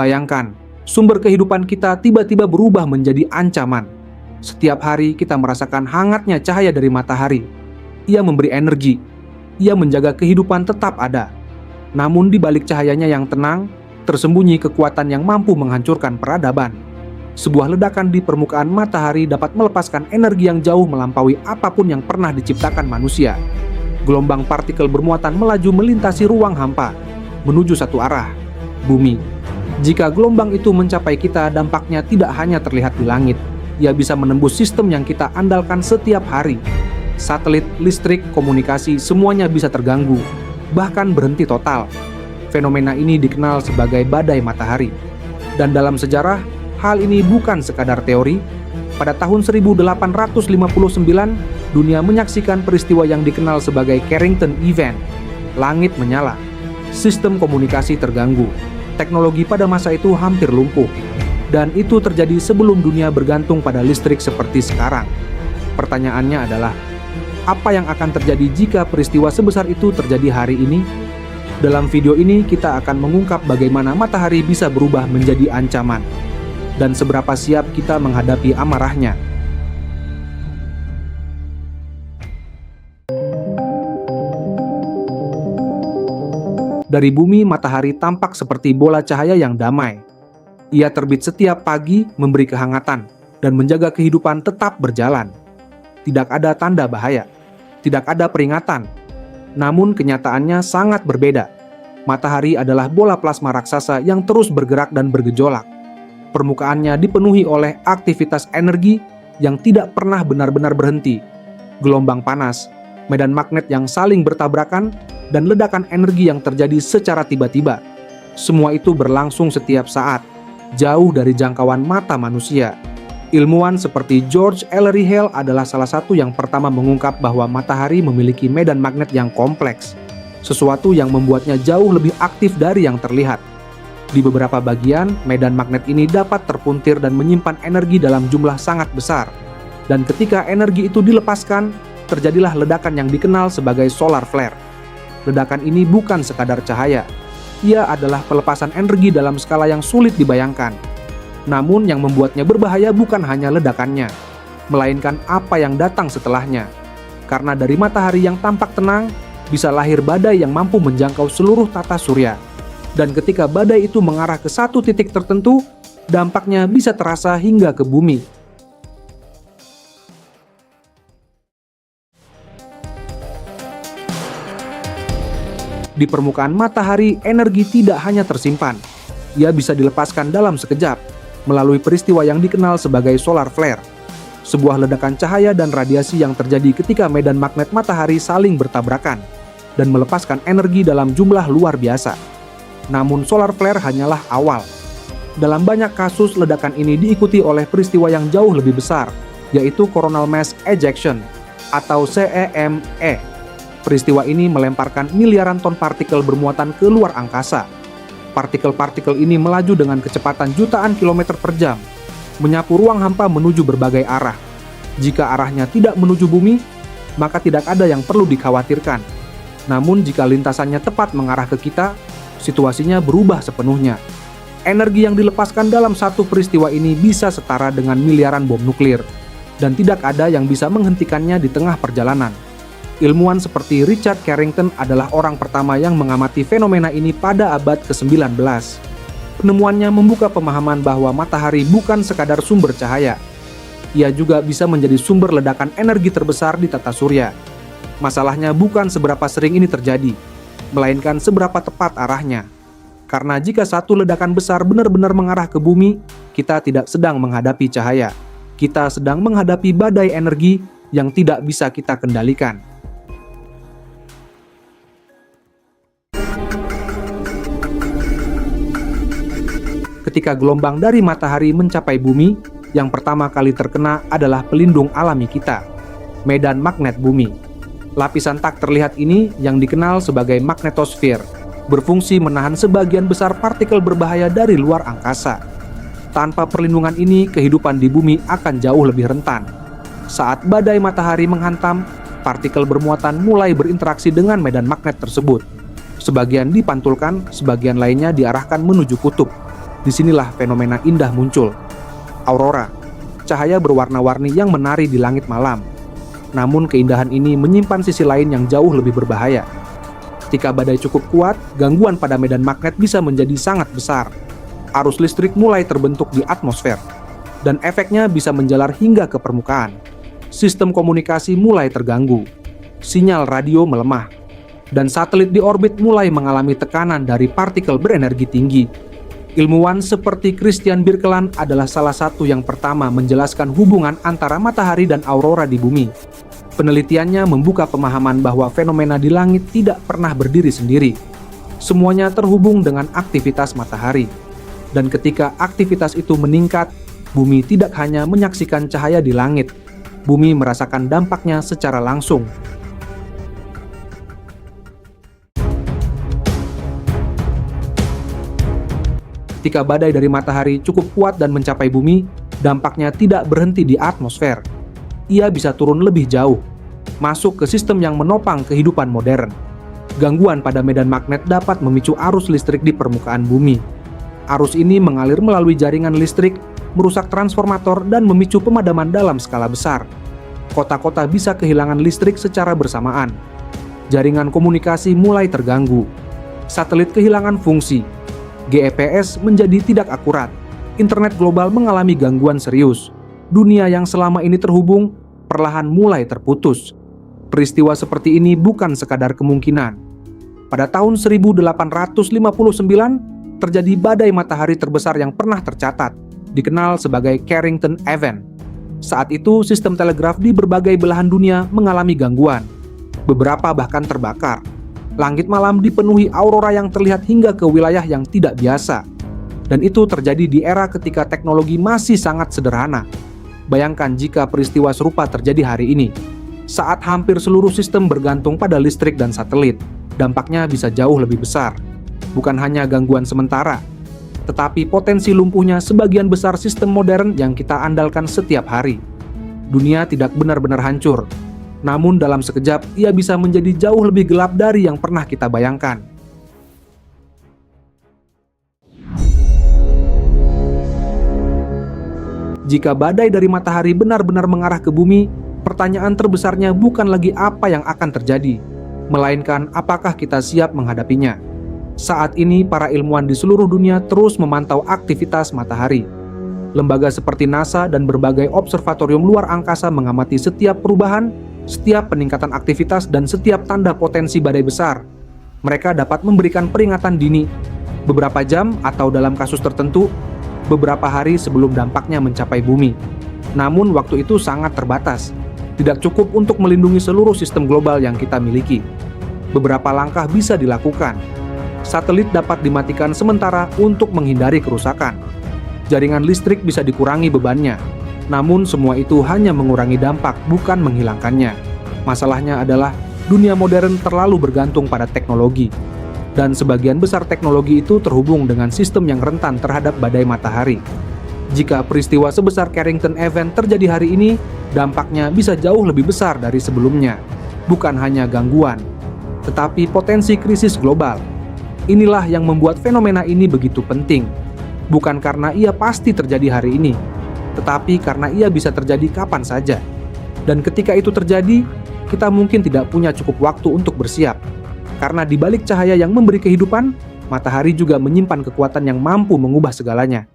Bayangkan, sumber kehidupan kita tiba-tiba berubah menjadi ancaman. Setiap hari kita merasakan hangatnya cahaya dari matahari. Ia memberi energi. Ia menjaga kehidupan tetap ada. Namun di balik cahayanya yang tenang, tersembunyi kekuatan yang mampu menghancurkan peradaban. Sebuah ledakan di permukaan matahari dapat melepaskan energi yang jauh melampaui apapun yang pernah diciptakan manusia. Gelombang partikel bermuatan melaju melintasi ruang hampa, menuju satu arah, bumi. Jika gelombang itu mencapai kita, dampaknya tidak hanya terlihat di langit. Ia bisa menembus sistem yang kita andalkan setiap hari. Satelit, listrik, komunikasi, semuanya bisa terganggu, bahkan berhenti total. Fenomena ini dikenal sebagai badai matahari. Dan dalam sejarah, hal ini bukan sekadar teori. Pada tahun 1859, dunia menyaksikan peristiwa yang dikenal sebagai Carrington Event. Langit menyala, sistem komunikasi terganggu, teknologi pada masa itu hampir lumpuh. Dan itu terjadi sebelum dunia bergantung pada listrik seperti sekarang. Pertanyaannya adalah, apa yang akan terjadi jika peristiwa sebesar itu terjadi hari ini? Dalam video ini kita akan mengungkap bagaimana matahari bisa berubah menjadi ancaman dan seberapa siap kita menghadapi amarahnya. Dari bumi, matahari tampak seperti bola cahaya yang damai. Ia terbit setiap pagi, memberi kehangatan dan menjaga kehidupan tetap berjalan. Tidak ada tanda bahaya, tidak ada peringatan. Namun kenyataannya sangat berbeda. Matahari adalah bola plasma raksasa yang terus bergerak dan bergejolak. Permukaannya dipenuhi oleh aktivitas energi yang tidak pernah benar-benar berhenti. Gelombang panas, medan magnet yang saling bertabrakan, dan ledakan energi yang terjadi secara tiba-tiba. Semua itu berlangsung setiap saat, jauh dari jangkauan mata manusia. Ilmuwan seperti George Ellery Hale adalah salah satu yang pertama mengungkap bahwa matahari memiliki medan magnet yang kompleks, sesuatu yang membuatnya jauh lebih aktif dari yang terlihat. Di beberapa bagian, medan magnet ini dapat terpuntir dan menyimpan energi dalam jumlah sangat besar. Dan ketika energi itu dilepaskan, terjadilah ledakan yang dikenal sebagai solar flare. Ledakan ini bukan sekadar cahaya. Ia adalah pelepasan energi dalam skala yang sulit dibayangkan. Namun yang membuatnya berbahaya bukan hanya ledakannya, melainkan apa yang datang setelahnya. Karena dari matahari yang tampak tenang, bisa lahir badai yang mampu menjangkau seluruh tata surya. Dan ketika badai itu mengarah ke satu titik tertentu, dampaknya bisa terasa hingga ke bumi. Di permukaan matahari, energi tidak hanya tersimpan. Ia bisa dilepaskan dalam sekejap, melalui peristiwa yang dikenal sebagai solar flare. Sebuah ledakan cahaya dan radiasi yang terjadi ketika medan magnet matahari saling bertabrakan dan melepaskan energi dalam jumlah luar biasa. Namun solar flare hanyalah awal. Dalam banyak kasus, ledakan ini diikuti oleh peristiwa yang jauh lebih besar, yaitu coronal mass ejection atau CEME. Peristiwa ini melemparkan miliaran ton partikel bermuatan ke luar angkasa. Partikel-partikel ini melaju dengan kecepatan jutaan kilometer per jam, menyapu ruang hampa menuju berbagai arah. Jika arahnya tidak menuju bumi, maka tidak ada yang perlu dikhawatirkan. Namun jika lintasannya tepat mengarah ke kita, situasinya berubah sepenuhnya. Energi yang dilepaskan dalam satu peristiwa ini bisa setara dengan miliaran bom nuklir, dan tidak ada yang bisa menghentikannya di tengah perjalanan. Ilmuwan seperti Richard Carrington adalah orang pertama yang mengamati fenomena ini pada abad ke-19. Penemuannya membuka pemahaman bahwa matahari bukan sekadar sumber cahaya. Ia juga bisa menjadi sumber ledakan energi terbesar di tata surya. Masalahnya bukan seberapa sering ini terjadi, melainkan seberapa tepat arahnya. Karena jika satu ledakan besar benar-benar mengarah ke bumi, kita tidak sedang menghadapi cahaya. Kita sedang menghadapi badai energi yang tidak bisa kita kendalikan. Ketika gelombang dari matahari mencapai bumi, yang pertama kali terkena adalah pelindung alami kita, medan magnet bumi. Lapisan tak terlihat ini yang dikenal sebagai magnetosfer, berfungsi menahan sebagian besar partikel berbahaya dari luar angkasa. Tanpa perlindungan ini, kehidupan di bumi akan jauh lebih rentan. Saat badai matahari menghantam, partikel bermuatan mulai berinteraksi dengan medan magnet tersebut. Sebagian dipantulkan, sebagian lainnya diarahkan menuju kutub. Disinilah fenomena indah muncul. Aurora, cahaya berwarna-warni yang menari di langit malam. Namun keindahan ini menyimpan sisi lain yang jauh lebih berbahaya. Ketika badai cukup kuat, gangguan pada medan magnet bisa menjadi sangat besar. Arus listrik mulai terbentuk di atmosfer, dan efeknya bisa menjalar hingga ke permukaan. Sistem komunikasi mulai terganggu, sinyal radio melemah, dan satelit di orbit mulai mengalami tekanan dari partikel berenergi tinggi. Ilmuwan seperti Christian Birkeland adalah salah satu yang pertama menjelaskan hubungan antara matahari dan aurora di bumi. Penelitiannya membuka pemahaman bahwa fenomena di langit tidak pernah berdiri sendiri. Semuanya terhubung dengan aktivitas matahari. Dan ketika aktivitas itu meningkat, bumi tidak hanya menyaksikan cahaya di langit, bumi merasakan dampaknya secara langsung. Ketika badai dari matahari cukup kuat dan mencapai bumi, dampaknya tidak berhenti di atmosfer. Ia bisa turun lebih jauh, masuk ke sistem yang menopang kehidupan modern. Gangguan pada medan magnet dapat memicu arus listrik di permukaan bumi. Arus ini mengalir melalui jaringan listrik, merusak transformator, dan memicu pemadaman dalam skala besar. Kota-kota bisa kehilangan listrik secara bersamaan. Jaringan komunikasi mulai terganggu. Satelit kehilangan fungsi. GPS menjadi tidak akurat. Internet global mengalami gangguan serius. Dunia yang selama ini terhubung perlahan mulai terputus. Peristiwa seperti ini bukan sekadar kemungkinan. Pada tahun 1859, terjadi badai matahari terbesar yang pernah tercatat, dikenal sebagai Carrington Event. Saat itu, sistem telegraf di berbagai belahan dunia mengalami gangguan. Beberapa bahkan terbakar. Langit malam dipenuhi aurora yang terlihat hingga ke wilayah yang tidak biasa. Dan itu terjadi di era ketika teknologi masih sangat sederhana. Bayangkan jika peristiwa serupa terjadi hari ini. Saat hampir seluruh sistem bergantung pada listrik dan satelit, dampaknya bisa jauh lebih besar. Bukan hanya gangguan sementara, tetapi potensi lumpuhnya sebagian besar sistem modern yang kita andalkan setiap hari. Dunia tidak benar-benar hancur, namun dalam sekejap ia bisa menjadi jauh lebih gelap dari yang pernah kita bayangkan. Jika badai dari matahari benar-benar mengarah ke bumi, pertanyaan terbesarnya bukan lagi apa yang akan terjadi, melainkan apakah kita siap menghadapinya. Saat ini, para ilmuwan di seluruh dunia terus memantau aktivitas matahari. Lembaga seperti NASA dan berbagai observatorium luar angkasa mengamati setiap perubahan, setiap peningkatan aktivitas, dan setiap tanda potensi badai besar. Mereka dapat memberikan peringatan dini, beberapa jam atau dalam kasus tertentu, beberapa hari sebelum dampaknya mencapai bumi. Namun waktu itu sangat terbatas, tidak cukup untuk melindungi seluruh sistem global yang kita miliki. Beberapa langkah bisa dilakukan. Satelit dapat dimatikan sementara untuk menghindari kerusakan. Jaringan listrik bisa dikurangi bebannya. Namun semua itu hanya mengurangi dampak, bukan menghilangkannya. Masalahnya adalah dunia modern terlalu bergantung pada teknologi. Dan sebagian besar teknologi itu terhubung dengan sistem yang rentan terhadap badai matahari. Jika peristiwa sebesar Carrington Event terjadi hari ini, dampaknya bisa jauh lebih besar dari sebelumnya. Bukan hanya gangguan, tetapi potensi krisis global. Inilah yang membuat fenomena ini begitu penting. Bukan karena ia pasti terjadi hari ini, tetapi karena ia bisa terjadi kapan saja. Dan ketika itu terjadi, kita mungkin tidak punya cukup waktu untuk bersiap. Karena di balik cahaya yang memberi kehidupan, matahari juga menyimpan kekuatan yang mampu mengubah segalanya.